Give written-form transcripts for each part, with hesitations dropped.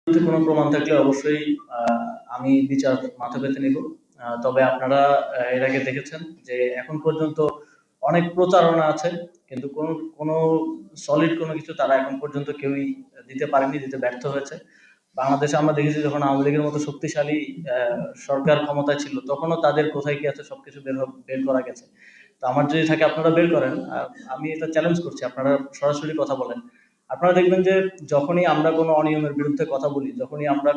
বিরুদ্ধে কোনো প্রমাণ থাকলে অবশ্যই আমি বিচার মাথা পেতে নিব। তবে আপনারা এর আগে দেখেছেন যে এখন পর্যন্ত অনেক প্রচারণা আছে, কিন্তু কোনো সলিড কোনো কিছু তারা এখন পর্যন্ত কেউই দিতে পারেনি, দিতে ব্যর্থ হয়েছে। বাংলাদেশে আমরা দেখেছি যখন আওয়ামী লীগের মতো শক্তিশালী সরকার ক্ষমতায় ছিল, তখনও তাদের কোথায় কি আছে সবকিছু বের করা গেছে। তো আমার যদি থাকে আপনারা বের করেন, আমি এটা চ্যালেঞ্জ করছি, আপনারা সরাসরি কথা বলেন। আপনারা দেখবেন যে যখনই আমরা কোনো অনিয়মের বিরুদ্ধে কথা বলি, যখনই আমরা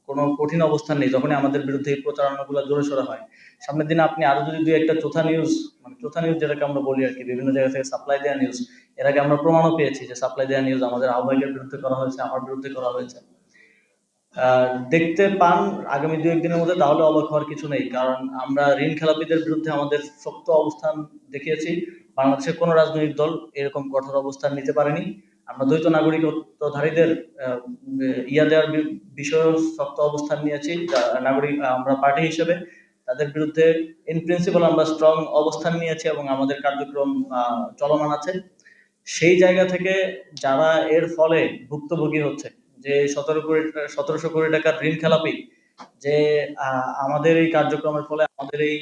কোনো কঠিন অবস্থান নেই, যখনই আমাদের বিরুদ্ধে এই প্রচারণাগুলো জোরে সোরে হয়, সামনের দিনে আপনি আরো যদি দুই একটা চোথা নিউজ, মানে চোথা নিউজ যেটাকে আমরা বলি আর কি, বিভিন্ন জায়গা থেকে সাপ্লাই দেওয়া নিউজ, এর আগে আমরা প্রমাণও পেয়েছি যে সাপ্লাই দেওয়া নিউজ আমাদের আহ্বায়কের বিরুদ্ধে করা হয়েছে, আমার বিরুদ্ধে করা হয়েছে, দেখতে পান আগামী দু একদিনের মধ্যে, তাহলে অবাক হওয়ার কিছু নেই। কারণ আমরা ঋণ খেলাপিদের বিরুদ্ধে আমাদের শক্ত অবস্থান দেখিয়েছি। বাংলাদেশের কোনো রাজনৈতিক দল এরকম কঠোর অবস্থান নিতে পারেনি। আমরা দ্বৈত নাগরিকত্বধারীদের ইয়া দেওয়ার বিষয়েও শক্ত অবস্থান নিয়েছি। নাগরিক আমরা পার্টি হিসেবে তাদের বিরুদ্ধে ইন প্রিন্সিপাল আমরা স্ট্রং অবস্থান নিয়েছি এবং আমাদের কার্যক্রম চলমান আছে। সেই জায়গা থেকে যারা এর ফলে ভুক্তভোগী হচ্ছে, যে 1700 কোটি টাকার ঋণ খেলাপি, যে আমাদের এই কার্যক্রমের ফলে আমাদের এই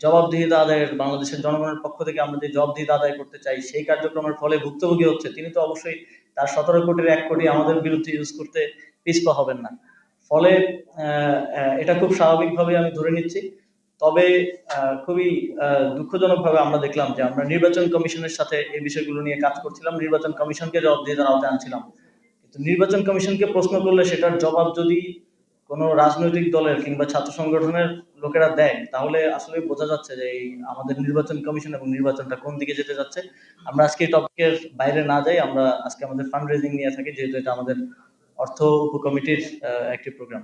জবাবদিহিতা আদায়ের, বাংলাদেশের জনগণের পক্ষ থেকে আমরা যে জবাবদিহিতা আদায় করতে চাই সেই কার্যক্রমের ফলে ভুক্তভোগী হচ্ছে, তিনি তো অবশ্যই তার 17 কোটির 1 কোটি আমাদের বিরুদ্ধে ইউজ করতে পিছপা হবেন না। ফলে এটা খুব স্বাভাবিকভাবে আমি ধরে নিচ্ছি। তবে খুবই দুঃখজনকভাবে আমরা দেখলাম যে আমরা নির্বাচন কমিশনের সাথে এই বিষয়গুলো নিয়ে কাজ করছিলাম, নির্বাচন কমিশনকে জবাবদিহিতার আওতায় আনছিলাম। কিন্তু নির্বাচন কমিশনকে প্রশ্ন করলে সেটার জবাব যদি কোনো রাজনৈতিক দলের কিংবা ছাত্র সংগঠনের লোকেরা দেয়, তাহলে আসলে বোঝা যাচ্ছে যে এই আমাদের নির্বাচন কমিশন এবং নির্বাচনটা কোন দিকে যেতে যাচ্ছে। আমরা আজকে এই টপিকের বাইরে না যাই, আমরা আজকে আমাদের ফান্ড রেজিং নিয়ে থাকি, যেহেতু এটা আমাদের অর্থ উপকমিটির একটি প্রোগ্রাম।